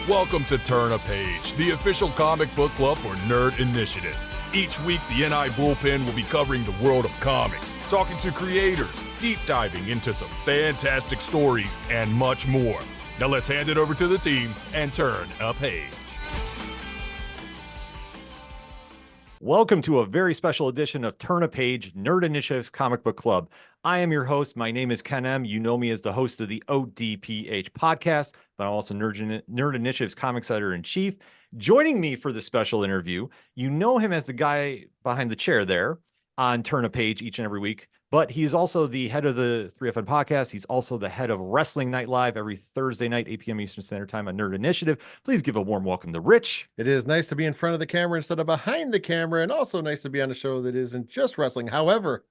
Welcome to Turn a Page, the official comic book club for Nerd Initiative. Each week, the NI Bullpen will be covering the world of comics, talking to creators, deep diving into some fantastic stories, and much more. Now let's hand it over to the team and turn a page. Welcome to a very special edition of Turn a Page, Nerd Initiative's Comic Book Club. I am your host. My name is Ken M. You know me as the host of the ODPH podcast, but I'm also Nerd Initiative's comics editor-in-chief. Joining me for this special interview, you know him as the guy behind the chair there on Turn a Page each and every week, but he's also the head of the 3FN podcast. He's also the head of Wrestling Night Live every Thursday night, 8 p.m. Eastern Standard Time on Nerd Initiative. Please give a warm welcome to Rich. It is nice to be in front of the camera instead of behind the camera, and also nice to be on a show that isn't just wrestling. However,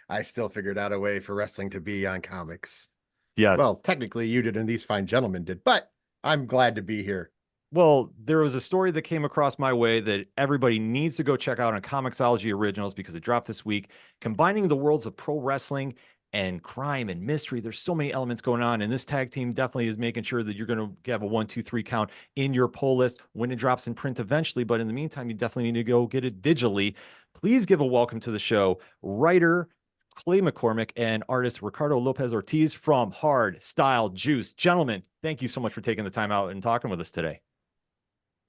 I still figured out a way for wrestling to be on comics. Yes. Well, technically you did and these fine gentlemen did, but I'm glad to be here. Well, there was a story that came across my way that everybody needs to go check out on Comixology Originals because it dropped this week, combining the worlds of pro wrestling and crime and mystery. There's so many elements going on, and this tag team definitely is making sure that you're going to have a 1, 2, 3 count in your pull list when it drops in print eventually. But in the meantime, you definitely need to go get it digitally. Please give a welcome to the show, writer Clay McCormack and artist Ricardo López Ortiz from Hard Style Juice. Gentlemen, thank you so much for taking the time out and talking with us today.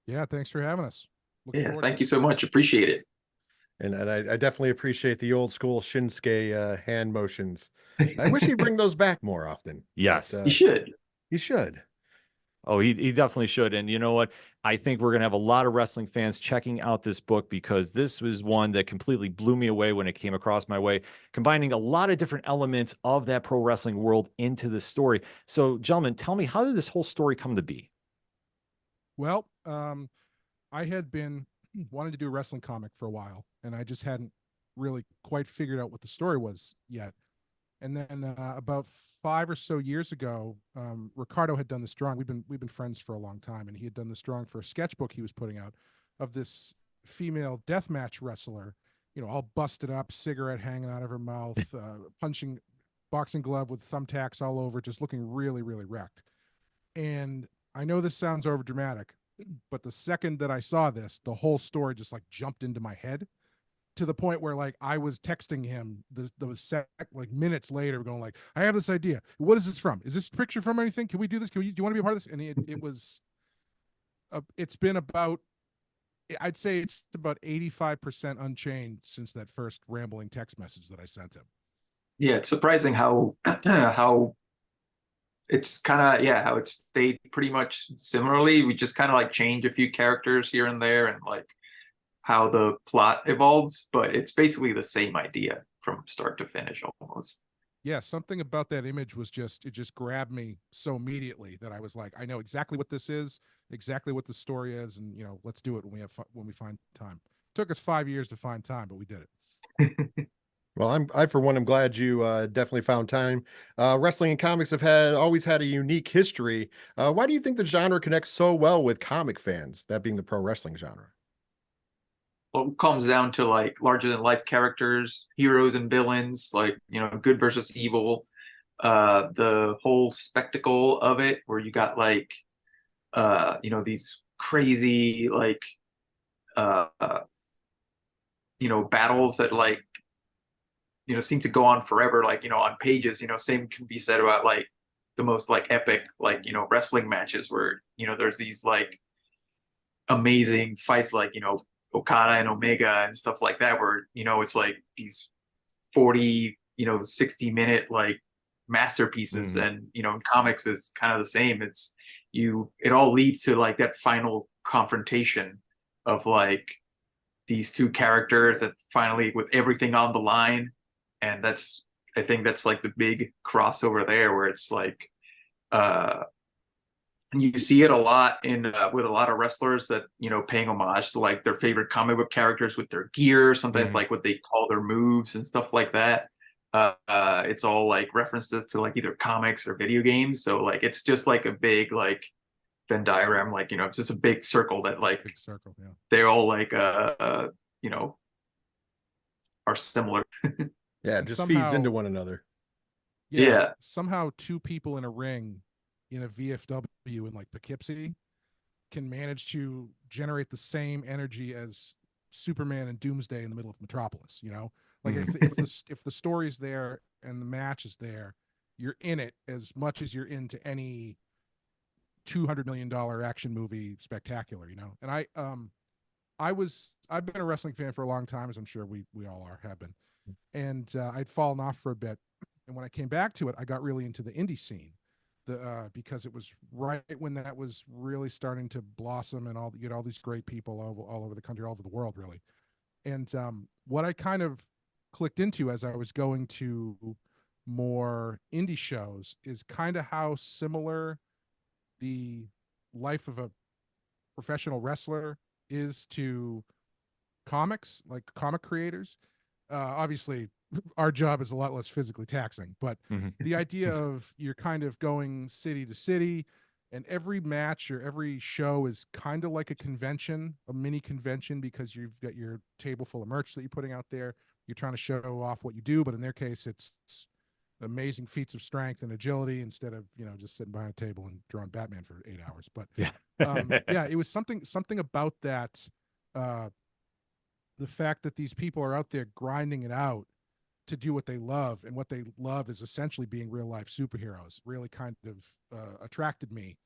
Yeah, thanks for having us. Thank you so much. Appreciate it. And I definitely appreciate the old school Shinsuke hand motions. I wish he'd bring those back more often. Yes. But, You should. He should. Oh, he definitely should. And you know what? I think we're going to have a lot of wrestling fans checking out this book because this was one that completely blew me away when it came across my way, combining a lot of different elements of that pro wrestling world into the story. So, gentlemen, tell me, how did this whole story come to be? Well, I had been wanting to do a wrestling comic for a while, and I just hadn't really quite figured out what the story was yet. And then about 5 or so years ago, Ricardo had done this drawing. We've been friends for a long time, and he had done this drawing for a sketchbook he was putting out of this female deathmatch wrestler, you know, all busted up, cigarette hanging out of her mouth, punching boxing glove with thumbtacks all over, just looking really, really wrecked. And I know this sounds over dramatic, but the second that I saw this, the whole story just like jumped into my head to the point where like I was texting him like minutes later going like, I have this idea. What is this from? Is this picture from anything? Can we do this? Do you want to be a part of this? And it was, it's been about, I'd say it's about 85% unchanged since that first rambling text message that I sent him. Yeah, it's surprising how how it's kind of how it stayed pretty much similarly. We just kind of like change a few characters here and there and like how the plot evolves, but it's basically the same idea from start to finish almost. Yeah, something about that image was it just grabbed me so immediately that I was like, I know exactly what this is, exactly what the story is, and you know, let's do it when we find time. It took us 5 years to find time, but we did it. Well, I for one, I'm glad you definitely found time. Wrestling and comics have always had a unique history. Why do you think the genre connects so well with comic fans, that being the pro wrestling genre? Well, it comes down to like larger than life characters, heroes and villains, like, you know, good versus evil. The whole spectacle of it, where you got like, you know, these crazy like, you know, battles that like, you know, seem to go on forever, like, you know, on pages. You know, same can be said about like the most like epic, like, you know, wrestling matches where, you know, there's these like amazing fights like, you know, Okada and Omega and stuff like that, where, you know, it's like these 40, you know, 60-minute like masterpieces. And, you know, in comics is kind of the same. It all leads to like that final confrontation of like these two characters that finally, with everything on the line. And I think that's like the big crossover there, where it's like, and you see it a lot with a lot of wrestlers that, you know, paying homage to like their favorite comic book characters with their gear, sometimes like what they call their moves and stuff like that. It's all like references to like either comics or video games. So like, it's just like a big like Venn diagram, like, you know, it's just a big circle that like, Big circle, yeah. They're all like, you know, are similar. Yeah, it just feeds into one another. Yeah. Somehow two people in a ring in a VFW in like Poughkeepsie can manage to generate the same energy as Superman and Doomsday in the middle of Metropolis. You know, like if the story is there and the match is there, you're in it as much as you're into any $200 million action movie spectacular. You know, and I've been a wrestling fan for a long time, as I'm sure we all have been, and I'd fallen off for a bit, and when I came back to it, I got really into the indie scene, because it was right when that was really starting to blossom, and you get all these great people all over the country, all over the world, really. And what I kind of clicked into as I was going to more indie shows is kind of how similar the life of a professional wrestler is to comics, like comic creators. Obviously, our job is a lot less physically taxing, but the idea of you're kind of going city to city, and every match or every show is kind of like a convention, a mini convention, because you've got your table full of merch that you're putting out there. You're trying to show off what you do, but in their case, it's amazing feats of strength and agility instead of, you know, just sitting behind a table and drawing Batman for 8 hours. But yeah, it was something about that. The fact that these people are out there grinding it out to do what they love, and what they love is essentially being real life superheroes, really kind of attracted me,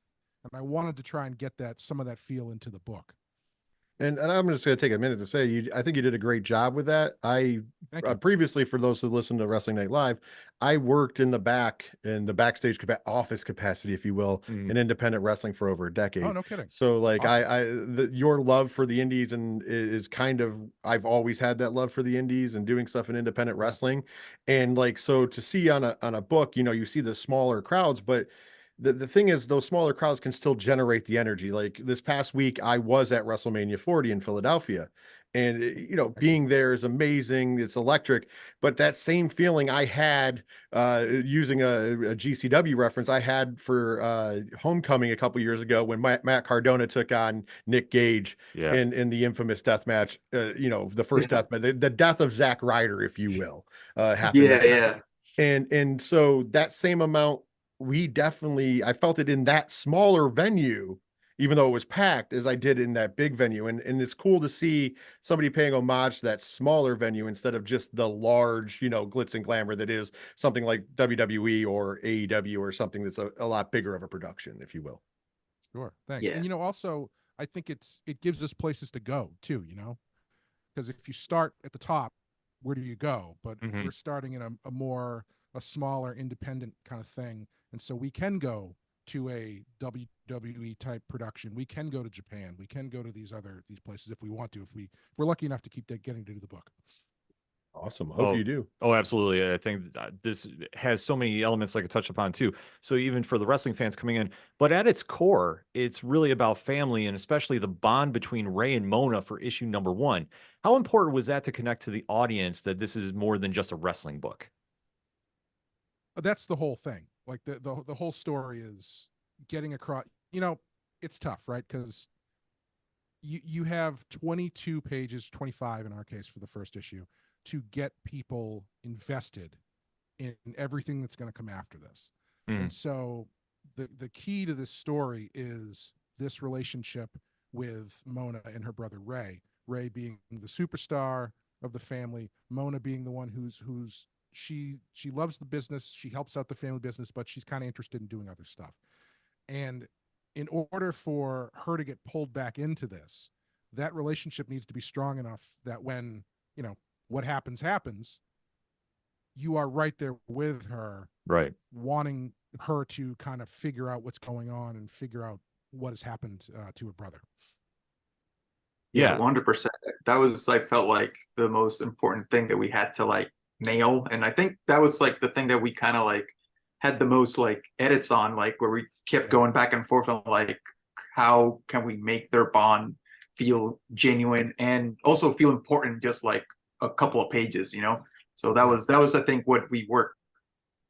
and I wanted to try and get some of that feel into the book. And I'm just going to take a minute to say, I think you did a great job with that. Previously, for those who listen to Wrestling Night Live, I worked in the backstage office capacity, if you will, in independent wrestling for over a decade. Oh, no kidding. So like awesome. your love for the indies is kind of, I've always had that love for the indies and doing stuff in independent wrestling. And like, so to see on a book, you know, you see the smaller crowds, but the thing is, those smaller crowds can still generate the energy. Like this past week, I was at WrestleMania 40 in Philadelphia, and you know, being there is amazing. It's electric. But that same feeling I had using a GCW reference, I had for Homecoming a couple years ago when Matt Cardona took on Nick Gage in the infamous death match. You know, the first death match, the death of Zack Ryder, if you will, happened. Yeah. And so that same amount, I felt it in that smaller venue, even though it was packed, as I did in that big venue. And it's cool to see somebody paying homage to that smaller venue instead of just the large, you know, glitz and glamour that is something like WWE or AEW or something that's a lot bigger of a production, if you will. Sure. Thanks. Yeah. And, you know, also, I think it gives us places to go too, you know, because if you start at the top, where do you go? But we're starting in a smaller independent kind of thing. And so we can go to a WWE type production. We can go to Japan. We can go to these places if we want to, if we're lucky enough to keep getting to do the book. Awesome. Hope you do. Oh, absolutely. I think this has so many elements like I touched upon too. So even for the wrestling fans coming in, but at its core, it's really about family, and especially the bond between Ray and Mona for issue #1. How important was that to connect to the audience that this is more than just a wrestling book? That's the whole thing. Like the whole story is getting across. You know, it's tough, right? Because you have 22 pages, 25 in our case for the first issue, to get people invested in everything that's going to come after this. And so the key to this story is this relationship with Mona and her brother Ray. Ray being the superstar of the family, Mona being the one who's she loves the business, she helps out the family business, but she's kind of interested in doing other stuff. And in order for her to get pulled back into this, that relationship needs to be strong enough that when, you know, what happens, you are right there with her, right, wanting her to kind of figure out what's going on and figure out what has happened to her brother. Yeah, 100%. That was, I felt like, the most important thing that we had to like nail. And I think that was like the thing that we kind of like had the most like edits on, like where we kept going back and forth on like, how can we make their bond feel genuine and also feel important, just like a couple of pages, you know? So that was I think what we worked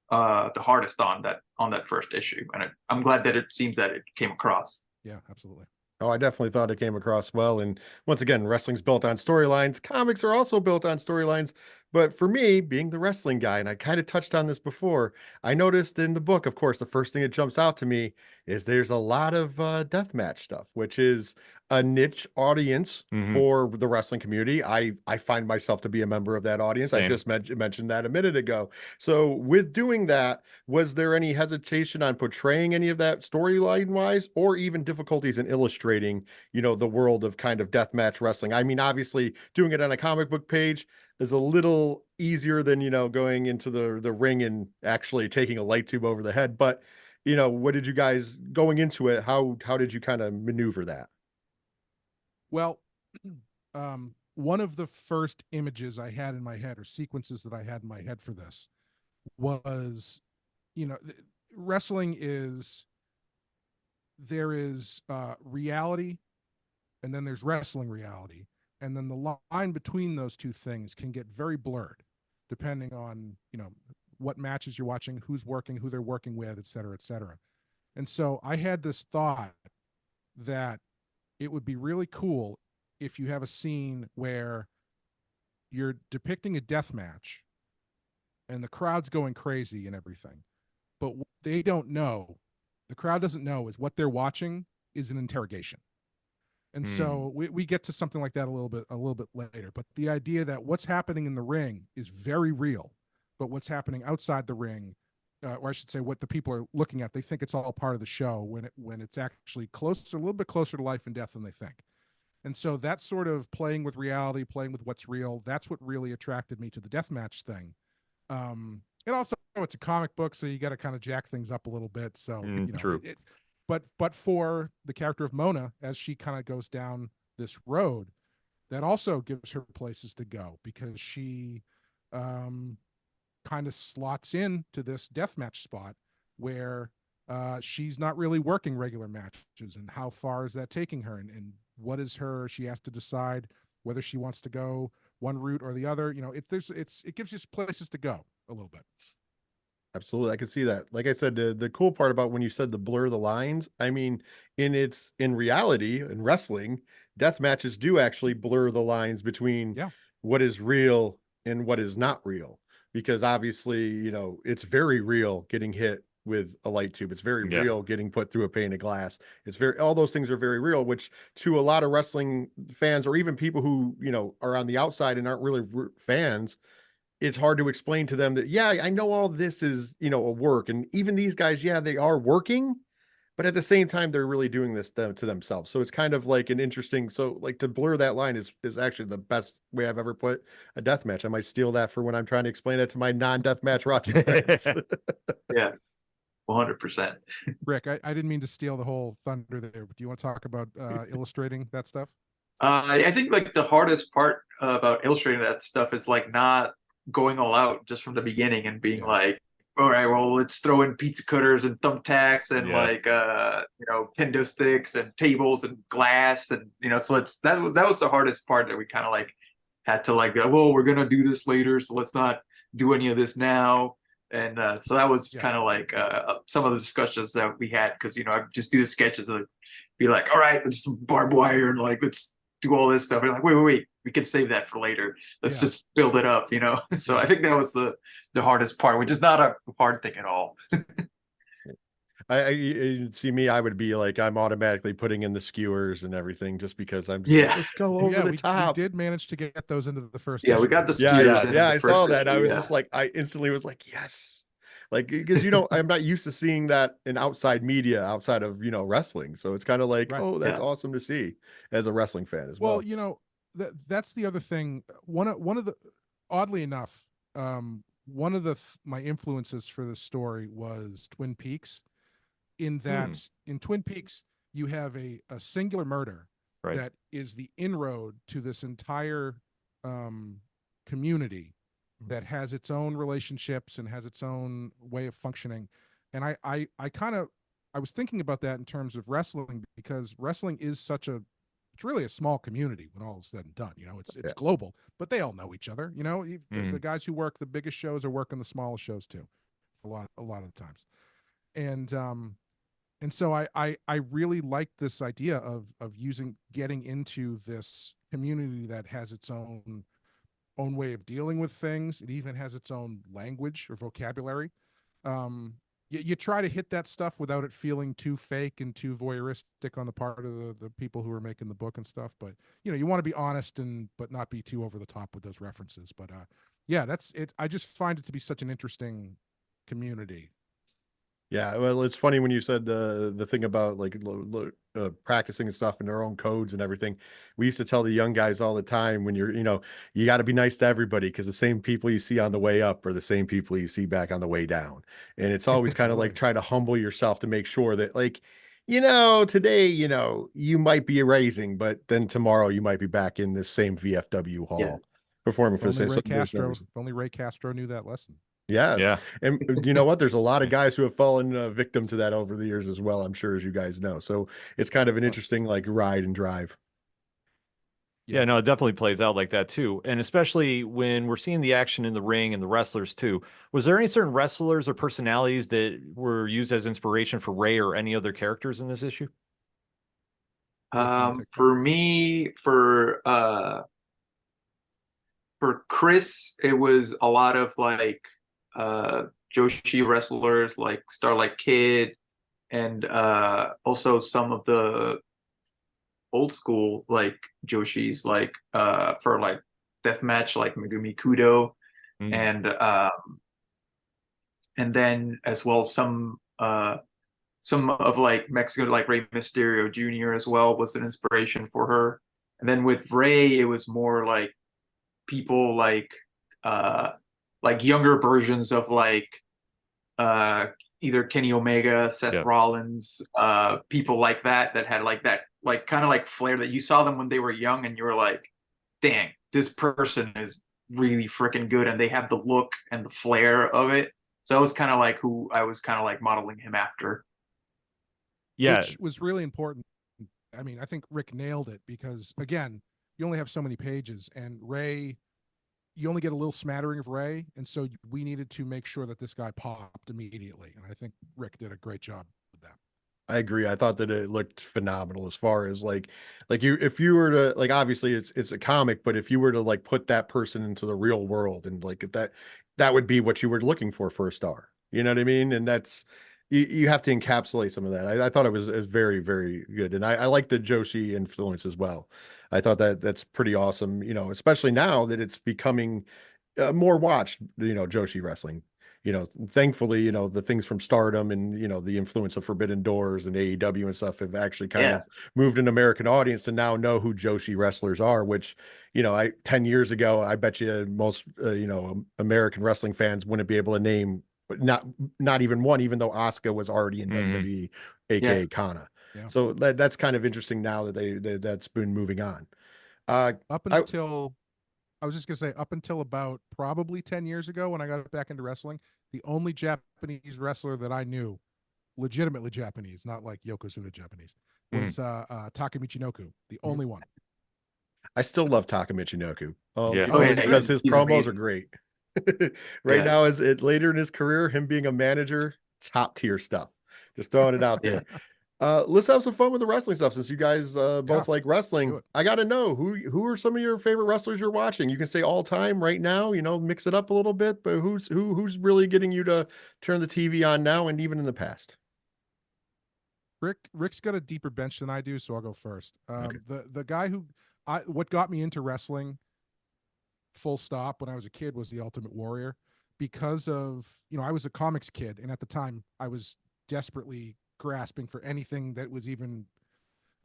the hardest on that first issue. And I'm glad that it seems that it came across. Yeah, absolutely. Oh, I definitely thought it came across well. And once again, wrestling's built on storylines. Comics are also built on storylines, But for me, being the wrestling guy, and I kind of touched on this before, I noticed in the book, of course, the first thing that jumps out to me is there's a lot of deathmatch stuff, which is a niche audience Mhm. for the wrestling community. I find myself to be a member of that audience. I Same. just mentioned that a minute ago. So with doing that, was there any hesitation on portraying any of that storyline wise, or even difficulties in illustrating, the world of kind of deathmatch wrestling? I mean, obviously doing it on a comic book page is a little easier than, going into the ring and actually taking a light tube over the head. But, what did you guys going into it? How did you kind of maneuver that? Well, one of the first images I had in my head, or sequences that I had in my head for this, was, wrestling is, there is reality, and then there's wrestling reality, and then the line between those two things can get very blurred, depending on what matches you're watching, who's working, who they're working with, et cetera, et cetera. And so I had this thought that it would be really cool if you have a scene where you're depicting a death match and the crowd's going crazy and everything, but what they don't know, the crowd doesn't know, is what they're watching is an interrogation. And so we get to something like that a little bit later. But the idea that what's happening in the ring is very real, but what's happening outside the ring, or I should say, what the people are looking at, they think it's all part of the show when it's actually a little bit closer to life and death than they think. And so that sort of playing with reality, playing with what's real, that's what really attracted me to the deathmatch thing. And also, it's a comic book, so you got to kind of jack things up a little bit. So True. But for the character of Mona, as she kind of goes down this road, that also gives her places to go, because she kind of slots in to this deathmatch spot where she's not really working regular matches, and how far is that taking her, and what is her, she has to decide whether she wants to go one route or the other. It gives you places to go a little bit. Absolutely. I can see that. Like I said, the cool part about when you said the blur the lines, I mean, in reality, in wrestling, death matches do actually blur the lines between what is real and what is not real. Because obviously, it's very real getting hit with a light tube. It's very real getting put through a pane of glass. All those things are very real, which to a lot of wrestling fans, or even people who, are on the outside and aren't really fans, it's hard to explain to them that, I know all this is, a work. And even these guys, they are working, but at the same time, they're really doing this to themselves. So it's kind of like an interesting, so like to blur that line is actually the best way I've ever put a death match. I might steal that for when I'm trying to explain it to my non-death match watching friends. Yeah, 100%. Rick, I didn't mean to steal the whole thunder there, but do you want to talk about illustrating that stuff? I think like the hardest part about illustrating that stuff is like not going all out just from the beginning and being like, all right, well, let's throw in pizza cutters and thumbtacks and like kendo sticks and tables and glass, and so that was the hardest part, that we kind of like had to like, well, we're gonna do this later, so let's not do any of this now. And so that was kind of like some of the discussions that we had, because I just do the sketches and be like, all right, let's some barbed wire and like let's do all this stuff. And like, wait, we can save that for later. Let's just build it up, So I think that was the hardest part, which is not a hard thing at all. I see me, I would be like, I'm automatically putting in the skewers and everything, just because I'm just like, let's go over the top. We did manage to get those into the first we issue. got the skewers. I saw that. I was just like, I instantly was like, yes. Like, because I'm not used to seeing that in outside media, outside of wrestling. So it's kind of like, oh, that's awesome to see as a wrestling fan as well. Well, that's the other thing. One of the, oddly enough, one of my influences for this story was Twin Peaks. In that, in Twin Peaks, you have a singular murder that is the inroad to this entire community that has its own relationships and has its own way of functioning. And I was thinking about that in terms of wrestling, because wrestling is it's really a small community when all is said and done. It's global, but they all know each other. The guys who work the biggest shows are working the smallest shows too, a lot of the times. And so I really like this idea of getting into this community that has its own own way of dealing with things. It even has its own language or vocabulary. You try to hit that stuff without it feeling too fake and too voyeuristic on the part of the people who are making the book and stuff. But you want to be honest but not be too over the top with those references. But yeah, that's it. I just find it to be such an interesting community. Yeah, well, it's funny when you said the thing about like practicing and stuff and their own codes and everything. We used to tell the young guys all the time when you got to be nice to everybody because the same people you see on the way up are the same people you see back on the way down. And it's always kind of like try to humble yourself to make sure that like, today, you might be erasing, but then tomorrow you might be back in this same VFW hall performing for the same. If only Ray Castro knew that lesson. Yes. Yeah. And you know what? There's a lot of guys who have fallen victim to that over the years as well, I'm sure, as you guys know. So it's kind of an interesting like ride and drive. Yeah, no, it definitely plays out like that too. And especially when we're seeing the action in the ring and the wrestlers too. Was there any certain wrestlers or personalities that were used as inspiration for Ray or any other characters in this issue? For me, for Chris, it was a lot of like Joshi wrestlers like Starlight Kid, and also some of the old school like Joshis, like for like deathmatch, like Megumi Kudo, and then as well some of like Mexico, like Rey Mysterio Jr. as well was an inspiration for her. And then with Ray, it was more like people like younger versions of like either Kenny Omega, Seth Rollins, people like that had like that like kind of like flair that you saw them when they were young and you were like, dang, this person is really freaking good, and they have the look and the flair of it. So I was kind of like who I was kind of like modeling him after. Yeah, which was really important. I mean, I think Rick nailed it because again, you only have so many pages, and Ray, you only get a little smattering of Ray, and so we needed to make sure that this guy popped immediately, and I think Rick did a great job with that. I agree. I thought that it looked phenomenal as far as like if you were to like, obviously it's a comic, but if you were to like put that person into the real world and like if that would be what you were looking for a star. You know what I mean? And that's you have to encapsulate some of that. I thought it was very, very good. And I like the Joshi influence as well. I thought that's pretty awesome, especially now that it's becoming more watched, Joshi wrestling. Thankfully, the things from Stardom and, the influence of Forbidden Doors and AEW and stuff have actually kind of moved an American audience to now know who Joshi wrestlers are, which, 10 years ago, I bet you most, American wrestling fans wouldn't be able to name, not even one, even though Asuka was already in WWE, aka Kana. Yeah. So that's kind of interesting now that that's been moving on. I was just going to say, up until about probably 10 years ago when I got back into wrestling, the only Japanese wrestler that I knew, legitimately Japanese, not like Yokozuna Japanese, was Taka Michinoku, the only one. I still love Taka Michinoku. Yeah. Because his promos amazing. are great. Now, as it later in his career, him being a manager, top tier stuff. Just throwing it out there. Let's have some fun with the wrestling stuff since you guys both like wrestling. I got to know who are some of your favorite wrestlers you're watching. You can say all time right now, mix it up a little bit, but who's really getting you to turn the TV on now and even in the past? Rick's got a deeper bench than I do, so I'll go first. Okay. The guy what got me into wrestling full stop when I was a kid was the Ultimate Warrior, because of, I was a comics kid, and at the time I was desperately grasping for anything that was even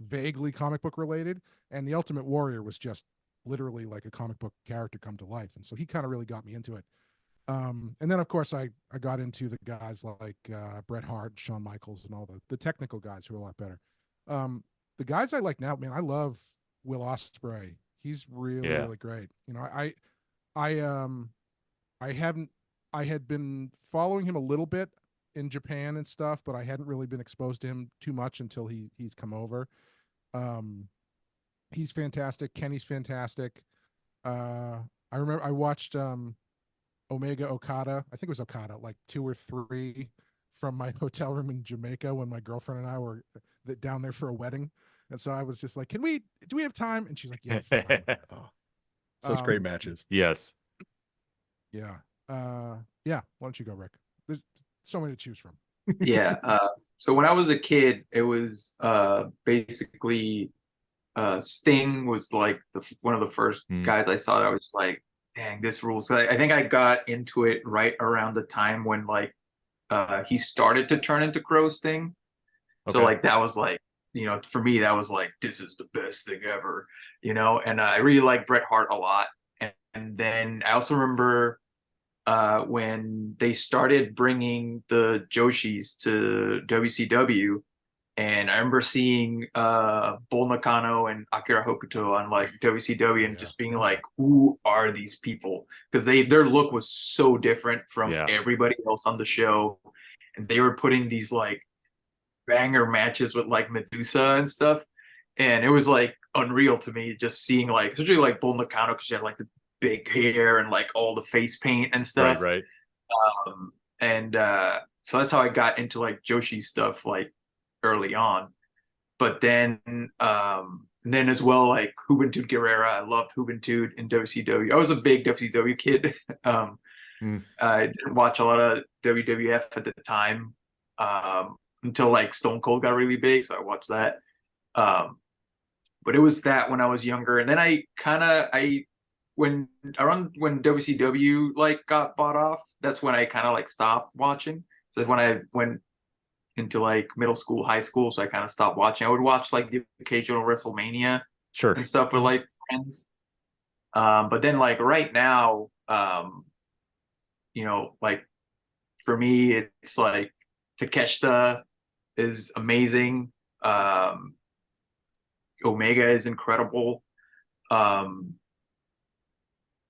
vaguely comic book related, and the Ultimate Warrior was just literally like a comic book character come to life, and so he kind of really got me into it. And then of course I got into the guys like Bret Hart, Shawn Michaels, and all the technical guys who are a lot better. The guys I like now, man, I love Will Ospreay. He's really really great. I had been following him a little bit in Japan and stuff, but I hadn't really been exposed to him too much until he's come over. He's fantastic. Kenny's fantastic. I remember I watched Omega Okada. I think it was Okada, like 2 or 3 from my hotel room in Jamaica when my girlfriend and I were down there for a wedding. And so I was just like, do we have time? And she's like, yeah, fine. Such great matches. Yes. Yeah. Yeah. Why don't you go, Rick? There's so many to choose from. Yeah. So when I was a kid, it was basically Sting was like one of the first guys I saw that I was like, dang, this rules. So I think I got into it right around the time when like he started to turn into Crow Sting. So like that was like, for me, that was like, this is the best thing ever, and I really like Bret Hart a lot. And then I also remember when they started bringing the Joshis to WCW, and I remember seeing Bull Nakano and Akira Hokuto on like WCW and just being like, who are these people? Because their look was so different from everybody else on the show. And they were putting these like banger matches with like Medusa and stuff. And it was like unreal to me just seeing like, especially like Bull Nakano, because she had like the big hair and like all the face paint and stuff. Right. And so that's how I got into like Joshi stuff like early on. But then as well, like Juventud Guerrera, I loved Juventud in WCW. I was a big WCW kid. I didn't watch a lot of WWF at the time until like Stone Cold got really big, so I watched that. But it was that when I was younger, and then when WCW like got bought off, that's when I kind of like stopped watching. So when I went into like middle school, high school, so I kind of stopped watching. I would watch like the occasional WrestleMania and stuff with like friends. But then like right now, like for me, it's like Takeshita is amazing. Omega is incredible.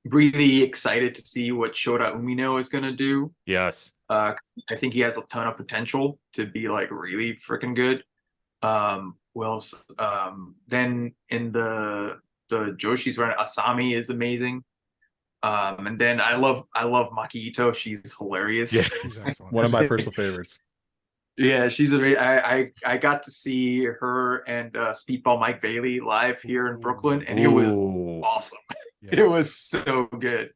Really excited to see what Shota Umino is gonna do. Yes. I think he has a ton of potential to be like really freaking good. Then in the Joshi's run, Asami is amazing. And then I love Maki Ito. She's hilarious. Yeah. She's excellent. One of my personal favorites. Yeah, she's amazing. I got to see her and Speedball Mike Bailey live here in Brooklyn, and it was awesome. Yeah. It was so good.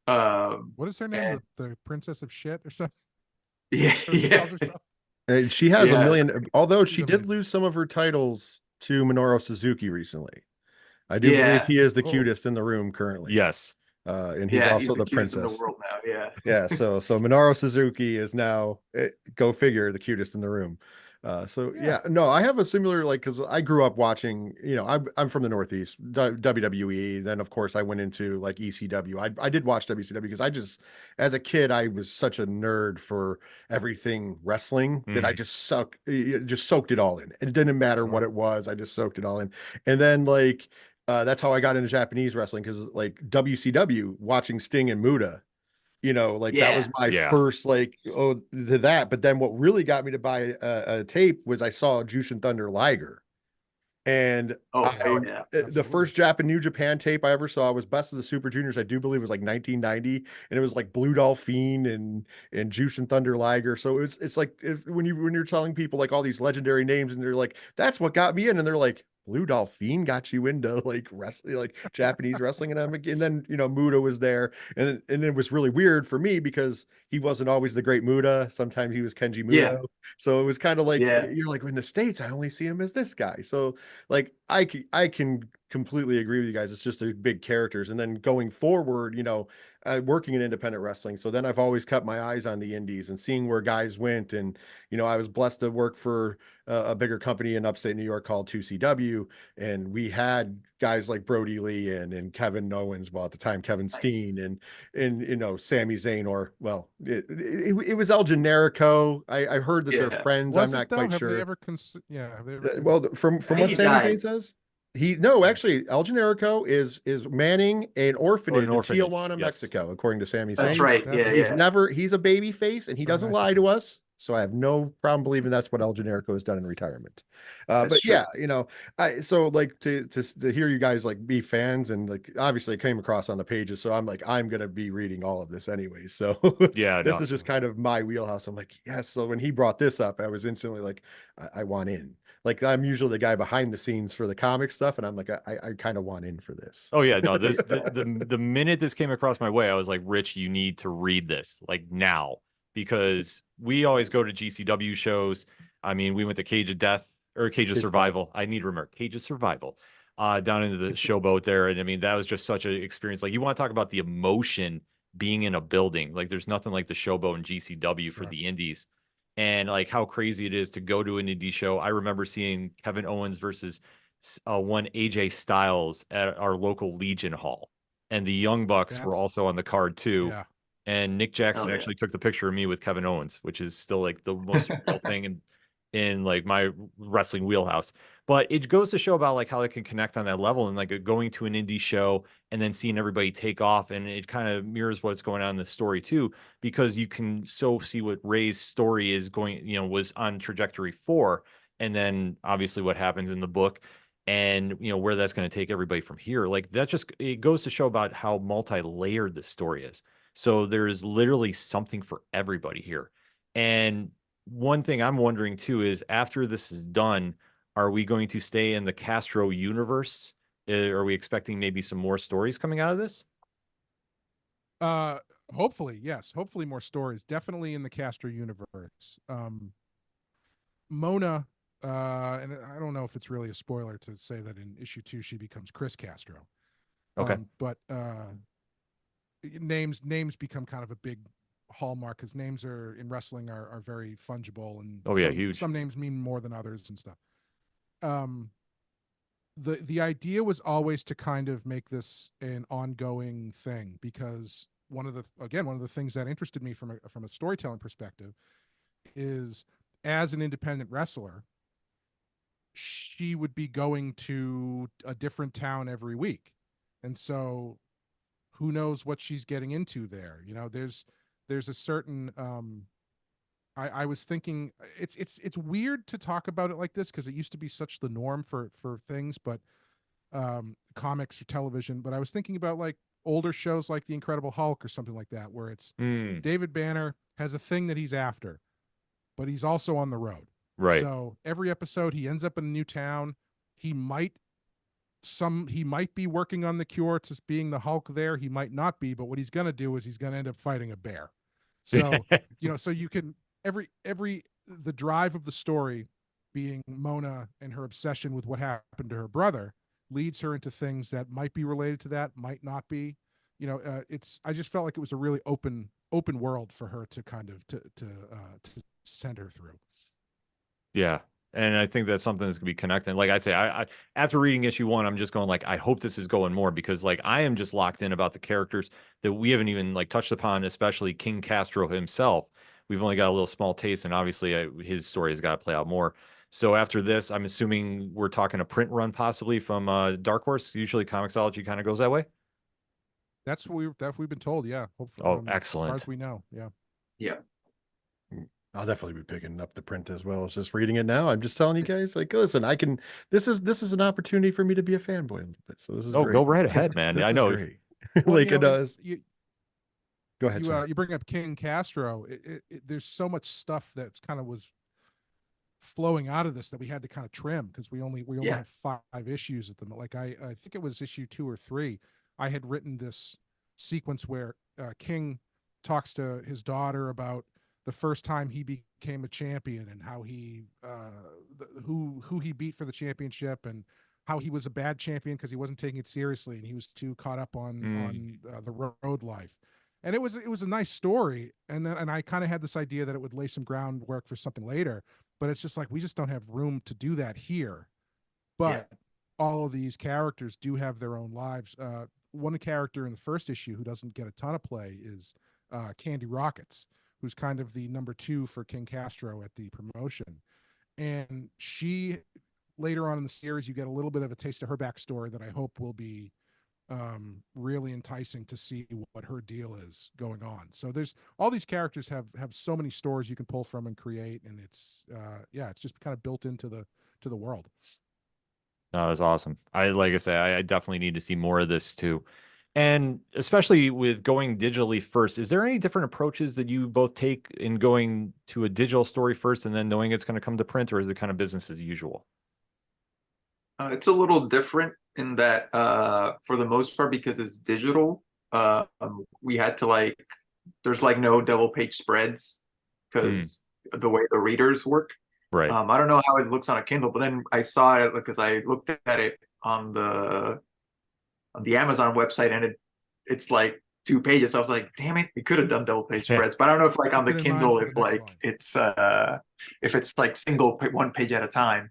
What is her name? The Princess of Shit or something? Yeah, yeah. And she has a million, although she She's did amazing. lose some of her titles to Minoru Suzuki recently. I do believe he is the cutest in the room currently. Yes. And he's also the the cutest princess in the world now. Yeah. Yeah, so Minoru Suzuki is now, go figure, the cutest in the room. No, I have a similar, like, because I grew up watching, I'm from the Northeast, WWE. Then of course I went into like ECW. I did watch WCW because as a kid, I was such a nerd for everything wrestling that I just soaked it all in. It didn't matter what it was, I just soaked it all in. And then like that's how I got into Japanese wrestling, because like WCW, watching Sting and Muta, that was my first to that. But then what really got me to buy a tape was I saw Jushin Thunder Liger. And the first New Japan tape I ever saw was Best of the Super Juniors. I do believe it was like 1990, and it was like Blue Dolphine and Jushin Thunder Liger. So it's like when you're telling people like all these legendary names, and they're like, that's what got me in, and they're like, Blue Dolphine got you into like wrestling, like Japanese wrestling, and then Muta was there, and it was really weird for me because he wasn't always the great Muta. Sometimes he was Kenji Muto. So it was kind of like you're like, in the States, I only see him as this guy. So like I can completely agree with you guys. It's just they're big characters, and then going forward, working in independent wrestling. So then I've always kept my eyes on the indies and seeing where guys went, and I was blessed to work for a bigger company in upstate New York called 2CW, and we had guys like Brody Lee and Kevin Owens, well at the time Kevin Steen, and Sami Zayn, or well it was El Generico. I heard that they're friends. I'm not quite sure. Have they ever from what Sami Zayn says, actually El Generico is manning an orphanage in Tijuana, Mexico, according to Sami Zayn. That's right. He's a baby face, and he doesn't lie to us. So I have no problem believing that's what El Generico has done in retirement. But true. So like to hear you guys like be fans, and like obviously it came across on the pages. So I'm like, I'm going to be reading all of this anyway. So this is just kind of my wheelhouse. I'm like, yes. So when he brought this up, I was instantly like, I want in. Like I'm usually the guy behind the scenes for the comic stuff, and I'm like, I kind of want in for this. Oh yeah, no, the minute this came across my way, I was like, Rich, you need to read this like now, because we always go to GCW shows. I mean, we went to Cage of Death or Cage of Survival. I need to remember Cage of Survival, down into the showboat there. And I mean, that was just such an experience. Like you want to talk about the emotion being in a building. Like there's nothing like the showboat and GCW for the indies. And like how crazy it is to go to an indie show. I remember seeing Kevin Owens versus one AJ Styles at our local Legion Hall, and the Young Bucks were also on the card too. Yeah. And Nick Jackson actually took the picture of me with Kevin Owens, which is still like the most real thing in like my wrestling wheelhouse. But it goes to show about like how they can connect on that level, and like going to an indie show and then seeing everybody take off, and it kind of mirrors what's going on in the story too, because you can so see what Ray's story is going, was on trajectory for, and then obviously what happens in the book, and where that's going to take everybody from here. Like that just, it goes to show about how multi-layered the story is. So there's literally something for everybody here. And one thing I'm wondering too is, after this is done, are we going to stay in the Castro universe? Are we expecting maybe some more stories coming out of this? Hopefully, yes. Hopefully more stories. Definitely in the Castro universe. Mona, and I don't know if it's really a spoiler to say that in issue 2 she becomes Chris Castro. Okay. But names become kind of a big hallmark, because names are in wrestling are very fungible, and huge. Some names mean more than others and stuff. The idea was always to kind of make this an ongoing thing, because one of the things that interested me from a storytelling perspective is, as an independent wrestler, she would be going to a different town every week, and so who knows what she's getting into there. There's a certain I was thinking, it's weird to talk about it like this, because it used to be such the norm for things, but comics or television. But I was thinking about like older shows like The Incredible Hulk or something like that, where it's David Banner has a thing that he's after, but he's also on the road. Right. So every episode he ends up in a new town. He might be working on the cure to being the Hulk there. He might not be, but what he's going to do is he's going to end up fighting a bear. So, so you can, the drive of the story being Mona and her obsession with what happened to her brother leads her into things that might be related to that, might not be. I just felt like it was a really open world for her to kind of to send her through. Yeah. And I think that's something that's gonna be connected. Like I say, I after reading issue 1, I'm just going like, I hope this is going more, because like I am just locked in about the characters that we haven't even like touched upon, especially King Castro himself. We've only got a little small taste, and obviously his story has got to play out more. So after this, I'm assuming we're talking a print run possibly from Dark Horse. Usually Comixology kind of goes that way. That's what we've been told. Yeah. Hopefully, oh, excellent. As far as we know. Yeah. Yeah. I'll definitely be picking up the print as well as just reading it now. I'm just telling you guys, like, listen, this is an opportunity for me to be a fanboy a little bit. So this is great. Go right ahead, man. I know. Well, like it does. Go ahead. You bring up King Castro. There's so much stuff that's kind of was flowing out of this that we had to kind of trim, because we only have 5 issues at the moment. Like I think it was issue 2 or 3. I had written this sequence where King talks to his daughter about the first time he became a champion, and how he who he beat for the championship, and how he was a bad champion because he wasn't taking it seriously, and he was too caught up on the road life. And it was a nice story, and I kind of had this idea that it would lay some groundwork for something later, but it's just like, we just don't have room to do that here. But all of these characters do have their own lives. One character in the first issue who doesn't get a ton of play is Candy Rockets, who's kind of the number 2 for King Castro at the promotion. And she, later on in the series, you get a little bit of a taste of her backstory that I hope will be really enticing to see what her deal is going on. So there's all these characters have so many stories you can pull from and create, and it's just kind of built into the world. No, that's awesome. Like I say, I definitely need to see more of this too. And especially with going digitally first, is there any different approaches that you both take in going to a digital story first and then knowing it's going to come to print, or is it kind of business as usual? It's a little different in that, for the most part, because it's digital, we had to like, there's like no double page spreads because the way the readers work. Right. I don't know how it looks on a Kindle, but then I saw it because I looked at it on the Amazon website, and it's like 2 pages. So I was like, damn it, we could have done double page spreads. But I don't know if like on the Keep it in mind Kindle, for if the next like one. if it's like one page at a time.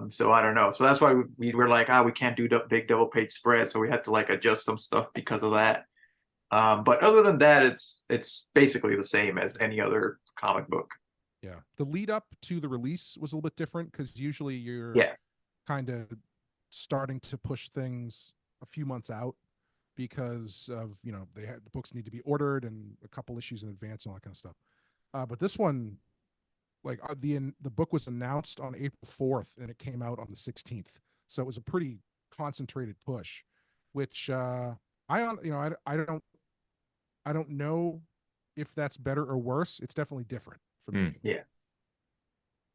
So I don't know. So that's why we were like, we can't do big double page spreads. So we had to like adjust some stuff because of that. But other than that, it's basically the same as any other comic book. Yeah. The lead up to the release was a little bit different because usually you're Yeah. kind of starting to push things a few months out because of, you know, the books need to be ordered and a couple issues in advance and all that kind of stuff. But this one, like the book was announced on April 4th and it came out on the 16th. So it was a pretty concentrated push, which I don't know if that's better or worse. It's definitely different for me. Yeah.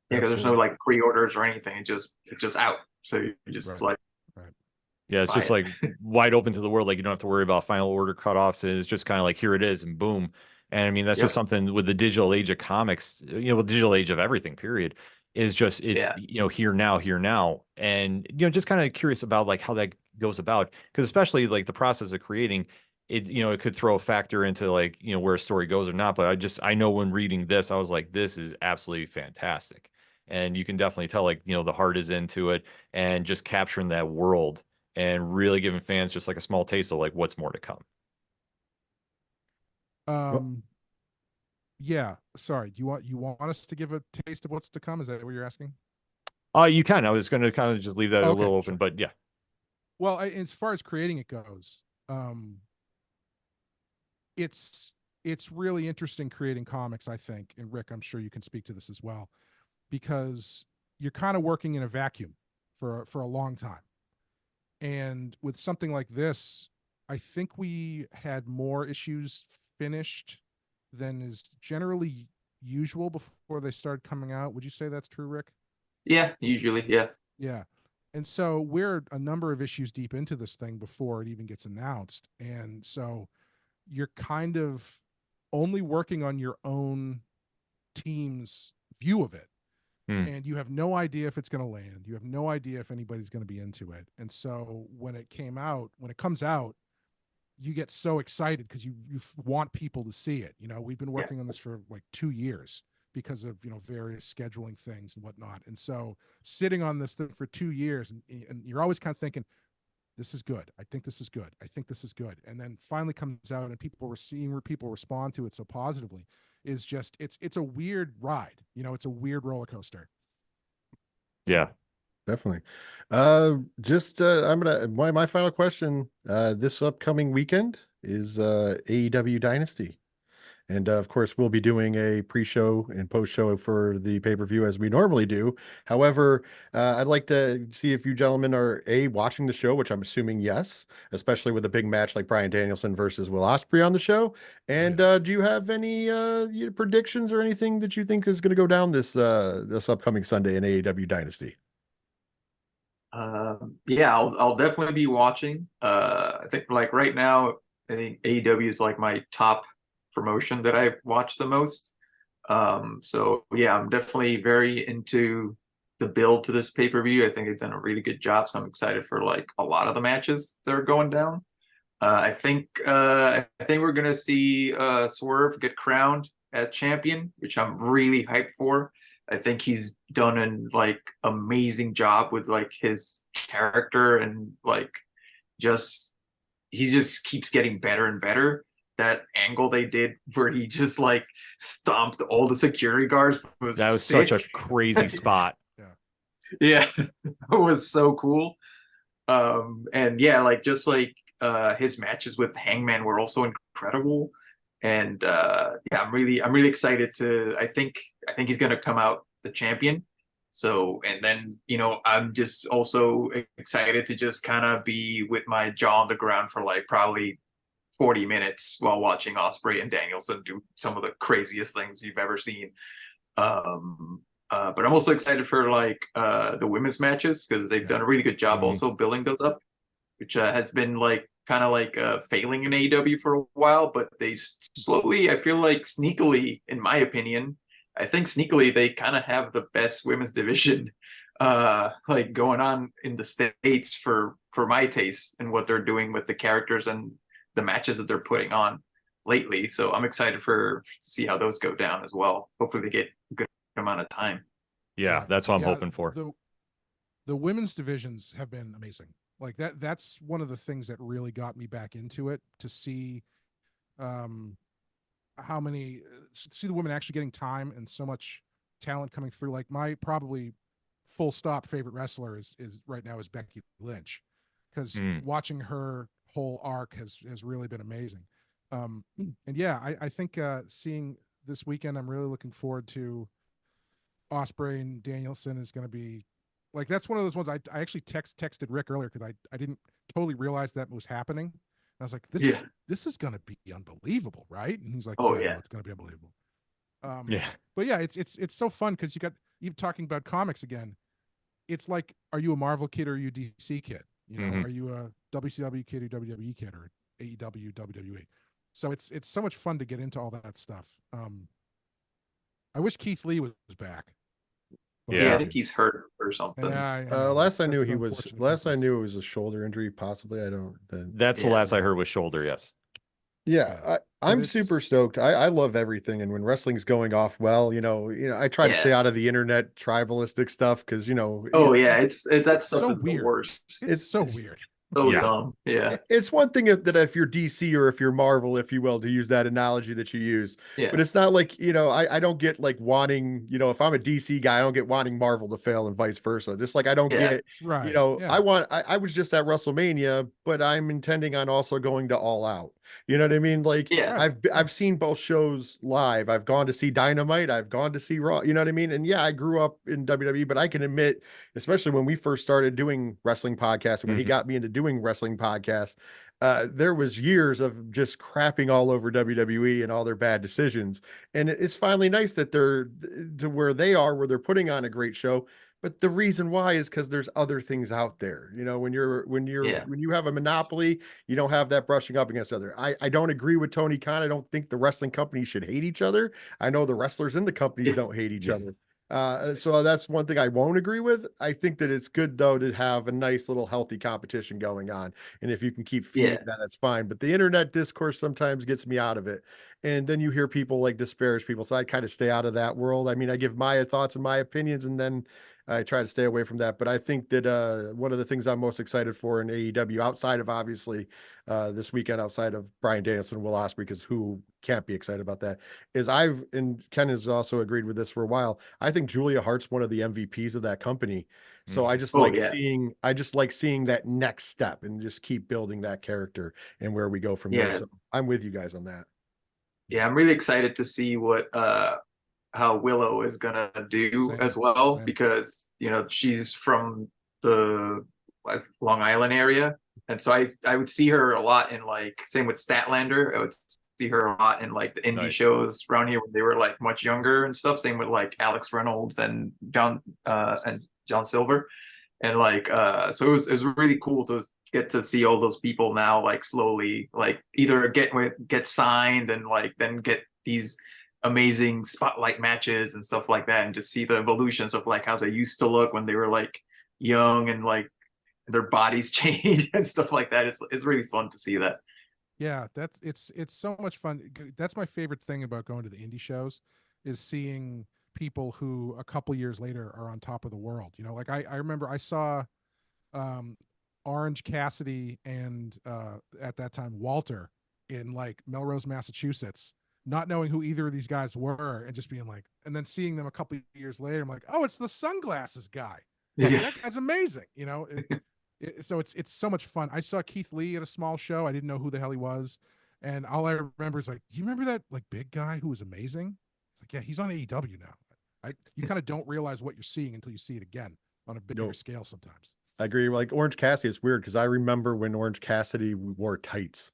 Yeah, because there's no like pre-orders or anything. It's just out. So you just Right. Yeah, it's just like wide open to the world. Like you don't have to worry about final order cutoffs. It's just kind of like here it is and boom. And I mean that's just something with the digital age of comics, you know, with the digital age of everything, period, is just it's you know, here now. And you know, just kind of curious about like how that goes about. Because especially like the process of creating it, you know, it could throw a factor into like, you know, where a story goes or not. But I know when reading this, I was like, this is absolutely fantastic. And you can definitely tell like, you know, the heart is into it and just capturing that world and really giving fans just like a small taste of like what's more to come. Yeah. Sorry. Do you want us to give a taste of what's to come? Is that what you're asking? You can. I was going to kind of just leave that a little open, but yeah. Well, as far as creating it goes, it's really interesting creating comics, I think. And Rick, I'm sure you can speak to this as well, because you're kind of working in a vacuum for a long time. And with something like this, I think we had more issues finished than is generally usual before they started coming out. Would you say that's true, Rick? Yeah, usually, yeah. Yeah. And so we're a number of issues deep into this thing before it even gets announced. And so you're kind of only working on your own team's view of it. And you have no idea if it's going to land. You have no idea if anybody's going to be into it. And so when it comes out, you get so excited because you want people to see it. You know, we've been working on this for like 2 years because of, you know, various scheduling things and whatnot. And so sitting on this thing for 2 years and you're always kind of thinking, this is good. I think this is good. I think this is good. And then finally comes out and people respond to it so positively is just, it's a weird ride. You know, it's a weird roller coaster. Yeah. Definitely. My final question this upcoming weekend is AEW Dynasty. And of course, we'll be doing a pre-show and post-show for the pay-per-view as we normally do. However, I'd like to see if you gentlemen are watching the show, which I'm assuming yes, especially with a big match like Bryan Danielson versus Will Ospreay on the show. And do you have any predictions or anything that you think is going to go down this upcoming Sunday in AEW Dynasty? Yeah, I'll definitely be watching. I think like right now, I think AEW is like my top promotion that I watch the most. So yeah, I'm definitely very into the build to this pay-per-view. I think they've done a really good job, so I'm excited for like a lot of the matches that are going down. I think we're gonna see Swerve get crowned as champion, which I'm really hyped for. I think he's done an like amazing job with like his character and like he just keeps getting better and better. That angle they did where he just like stomped all the security guards was sick. Such a crazy spot. Yeah, it was so cool. And yeah, like just like his matches with Hangman were also incredible. And yeah, I'm really excited to I think he's gonna come out the champion. So and then, you know, I'm just also excited to just kind of be with my jaw on the ground for like probably 40 minutes while watching Ospreay and Danielson do some of the craziest things you've ever seen. But I'm also excited for like the women's matches because they've done a really good job also building those up, which has been like kind of like failing in AEW for a while, but they slowly, I feel like sneakily, in my opinion, I think sneakily they kind of have the best women's division like going on in the States for my taste and what they're doing with the characters and the matches that they're putting on lately. So I'm excited to see how those go down as well. Hopefully they get a good amount of time. Yeah, that's what I'm hoping for. The women's divisions have been amazing. Like that's one of the things that really got me back into it, to see how many see the women actually getting time and so much talent coming through. Like my probably full stop favorite wrestler is right now is Becky Lynch, because watching her whole arc has really been amazing. And yeah, I think seeing this weekend, I'm really looking forward to Ospreay and Danielson is going to be like, that's one of those ones I actually texted Rick earlier because I didn't totally realize that was happening. And I was like, this is going to be unbelievable, right? And he's like, oh yeah, no, it's going to be unbelievable. But yeah, it's so fun because you talking about comics again. It's like, are you a Marvel kid or are you a DC kid? You know, are you a WCW kid or WWE kid or AEW, WWE? So it's so much fun to get into all that stuff. I wish Keith Lee was back. Yeah, I think he's hurt or something. Last I knew it was a shoulder injury, possibly. That's the last I heard was shoulder. Yes. Yeah, I'm super stoked. I love everything, and when wrestling's going off well, I try to stay out of the internet tribalistic stuff because that's so weird. The worst. It's so weird. So dumb. Yeah. It's one thing that if you're DC or if you're Marvel, if you will, to use that analogy that you use. Yeah. But it's not like, I don't get like wanting, if I'm a DC guy, I don't get wanting Marvel to fail and vice versa. Just like I don't get, I was just at WrestleMania, but I'm intending on also going to All Out. You know what I mean? Like, I've seen both shows live. I've gone to see Dynamite. I've gone to see Raw. You know what I mean? And yeah, I grew up in WWE, but I can admit, especially when we first started doing wrestling podcasts, and when he got me into doing wrestling podcasts, there was years of just crapping all over WWE and all their bad decisions. And it's finally nice that they're to where they are, where they're putting on a great show. But the reason why is because there's other things out there. When you have a monopoly, you don't have that brushing up against other. I don't agree with Tony Khan. I don't think the wrestling companies should hate each other. I know the wrestlers in the companies don't hate each other. So that's one thing I won't agree with. I think that it's good though to have a nice little healthy competition going on. And if you can keep feeding that, that's fine. But the internet discourse sometimes gets me out of it. And then you hear people like disparage people. So I kind of stay out of that world. I mean, I give my thoughts and my opinions, and then I try to stay away from that. But I think that one of the things I'm most excited for in AEW, outside of obviously this weekend, outside of Bryan Danielson and Will Ospreay, because who can't be excited about that, is and Ken has also agreed with this for a while. I think Julia Hart's one of the MVPs of that company. So I just seeing that next step and just keep building that character and where we go from there. So I'm with you guys on that. Yeah, I'm really excited to see what how Willow is gonna do as well, because she's from the Long Island area, and so I would see her a lot in like, same with Statlander. I would see her a lot in like the indie shows around here when they were like much younger and stuff. Same with like Alex Reynolds and John Silver, and like so it was really cool to get to see all those people now like slowly like either get signed and like then get these amazing spotlight matches and stuff like that, and just see the evolutions of like how they used to look when they were like young and like their bodies change and stuff like that. It's really fun to see that. Yeah, it's so much fun. That's my favorite thing about going to the indie shows, is seeing people who a couple years later are on top of the world. Like I remember I saw Orange Cassidy and at that time Walter in like Melrose, Massachusetts, not knowing who either of these guys were, and just being like, and then seeing them a couple years later, I'm like, oh, it's the sunglasses guy. That guy's amazing. So it's so much fun. I saw Keith Lee at a small show. I didn't know who the hell he was, and all I remember is like, do you remember that like big guy who was amazing? It's like, yeah, he's on AEW now. You kind of don't realize what you're seeing until you see it again on a bigger scale sometimes. I agree. Like Orange Cassidy, it's weird because I remember when Orange Cassidy wore tights.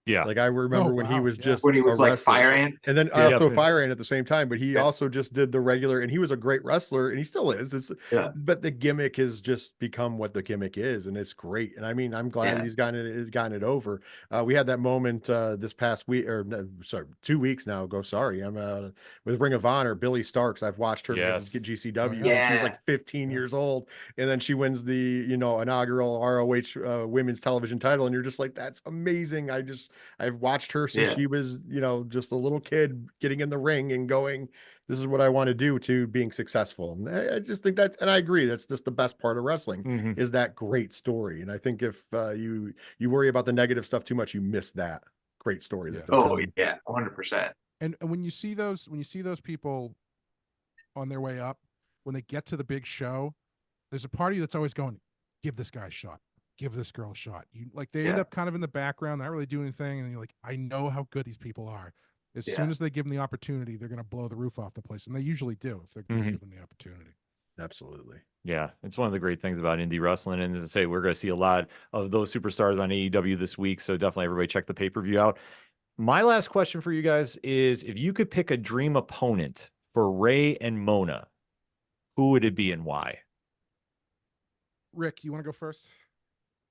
Yeah. Like I remember Oh, when he wow, was yeah. just when he a was like wrestler. Fire Ant. And then Yeah. also Fire Ant at the same time, but he Yeah. also just did the regular, and he was a great wrestler, and he still is. Yeah. But the gimmick has just become what the gimmick is, and it's great. And I mean, I'm glad Yeah. he's gotten it over. We had that moment this past week, or no, sorry, 2 weeks now ago. Sorry, I'm with Ring of Honor. Billy Starks. I've watched her Yes. get GCW Oh, since she was yeah. like 15 Yeah. years old, and then she wins the inaugural ROH women's television title, and you're just like, that's amazing. I've watched her since Yeah. she was, just a little kid getting in the ring and going, this is what I want to do, to being successful. And I just think that, and I agree, that's just the best part of wrestling Mhm. is that great story. And I think if you worry about the negative stuff too much, you miss that great story that Yeah. they're Oh telling. yeah, 100%. And when you see those people on their way up, when they get to the big show, there's a party that's always going, give this guy a shot, give this girl a shot. You like they end Yeah. up kind of in the background, not really doing anything, and you're like, I know how good these people are. As Yeah. soon as they give them the opportunity, they're going to blow the roof off the place, and they usually do if they're going to give them the opportunity. Absolutely. Yeah, it's one of the great things about indie wrestling. And as I say, we're going to see a lot of those superstars on AEW this week. So definitely everybody check the pay-per-view out. My last question for you guys is, if you could pick a dream opponent for Ray and Mona, who would it be and why? Rick, you want to go first?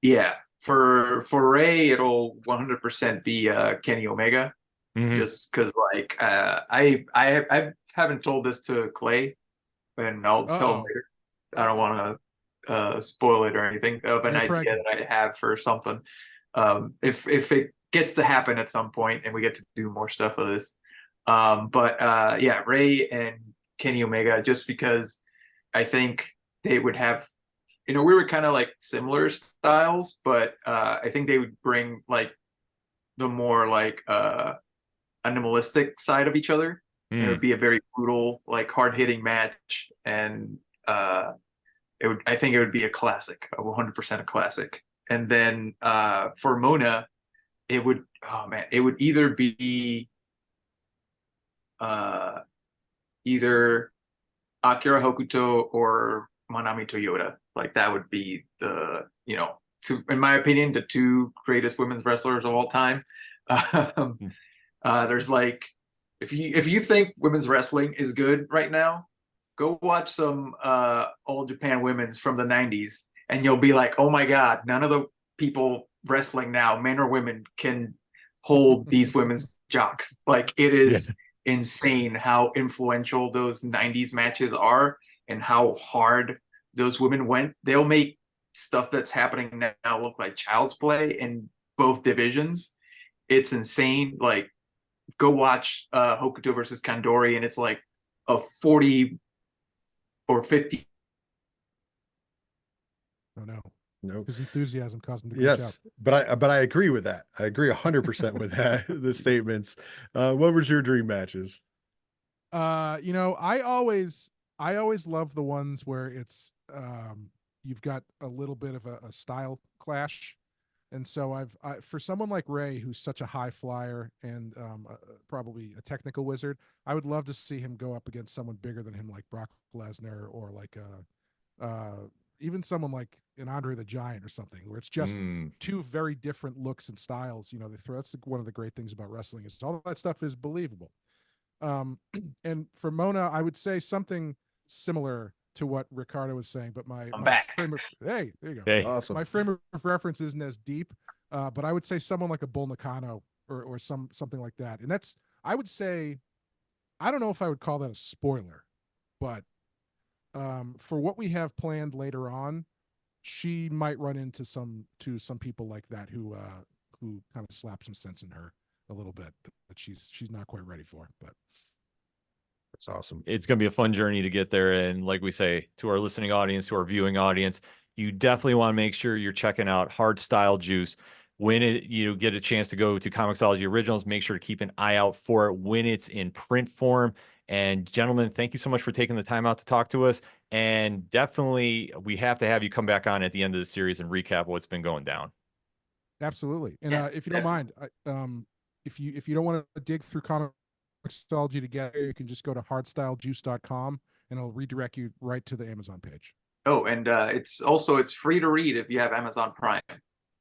Yeah. For Ray, it'll 100% be Kenny Omega. Mhm. Just because like I haven't told this to Clay, and I'll tell him Uh-oh. later. I don't want to spoil it or anything of an You're idea pregnant. that I have for something. If it gets to happen at some point and we get to do more stuff of this. But yeah, Ray and Kenny Omega, just because I think they would have, we were kind of like similar styles, but I think they would bring like the more like animalistic side of each other. And it would be a very brutal, like hard-hitting match, and I think it would be a classic, a 100% a classic. And then for Mona, it would either be either Akira Hokuto or Manami Toyota. Like that would be in my opinion, the two greatest women's wrestlers of all time. There's like, if you think women's wrestling is good right now, go watch some All Japan Women's from the 90s, and you'll be like, oh my God, none of the people wrestling now, men or women, can hold these women's jocks. Like it is insane how influential those 90s matches are and how hard those women went. They'll make stuff that's happening now look like child's play in both divisions. It's insane. Like, go watch Hokuto versus Kandori, and it's like a 40 or 50. Oh no, No. because enthusiasm caused him to glitch Yes, out. but I agree with that. I agree 100% with that. The statements. What was your dream matches? I always love the ones where it's you've got a little bit of a style clash. And so for someone like Ray, who's such a high flyer and probably a technical wizard, I would love to see him go up against someone bigger than him, like Brock Lesnar, or like even someone like an Andre the Giant or something, where it's just two very different looks and styles. That's one of the great things about wrestling, is all that stuff is believable. And for Mona, I would say something similar to what Ricardo was saying, but my frame of, hey, there you go. Hey. Awesome. My frame of reference isn't as deep, but I would say someone like a Bull Nakano or something like that. And that's, I would say, I don't know if I would call that a spoiler, but for what we have planned later on, she might run into some people like that who kind of slap some sense in her a little bit that she's not quite ready for. But that's awesome. It's going to be a fun journey to get there. And like we say, to our listening audience, to our viewing audience, you definitely want to make sure you're checking out Hardstyle Juice. When you get a chance to go to Comixology Originals, make sure to keep an eye out for it when it's in print form. And gentlemen, thank you so much for taking the time out to talk to us. And definitely, we have to have you come back on at the end of the series and recap what's been going down. Absolutely. And if you don't mind, if you don't want to dig through Comixology together, you can just go to hardstylejuice.com and it'll redirect you right to the Amazon page. Oh, and it's free to read if you have Amazon Prime.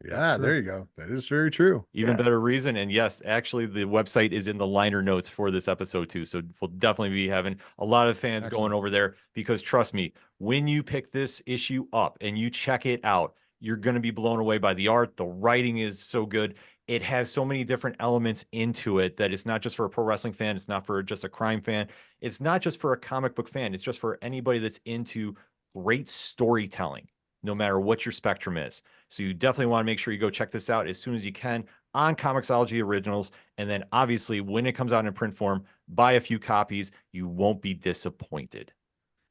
Yeah, there you go. That is very true. Even Yeah. better reason. And yes, actually, the website is in the liner notes for this episode too. So we'll definitely be having a lot of fans going over there because trust me, when you pick this issue up and you check it out, you're going to be blown away by the art. The writing is so good. It has so many different elements into it that it's not just for a pro wrestling fan. It's not for just a crime fan. It's not just for a comic book fan. It's just for anybody that's into great storytelling, no matter what your spectrum is. So you definitely want to make sure you go check this out as soon as you can on Comixology Originals. And then obviously when it comes out in print form, buy a few copies. You won't be disappointed.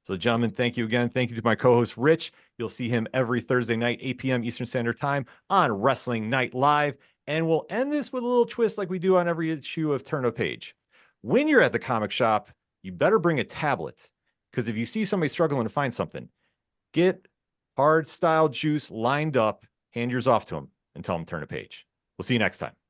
So gentlemen, thank you again. Thank you to my co-host, Rich. You'll see him every Thursday night, 8 p.m. Eastern Standard Time on Wrestling Night Live. And we'll end this with a little twist like we do on every issue of Turn of Page. When you're at the comic shop, you better bring a tablet, because if you see somebody struggling to find something, get hard style juice lined up, hand yours off to them and tell them to turn a page. We'll see you next time.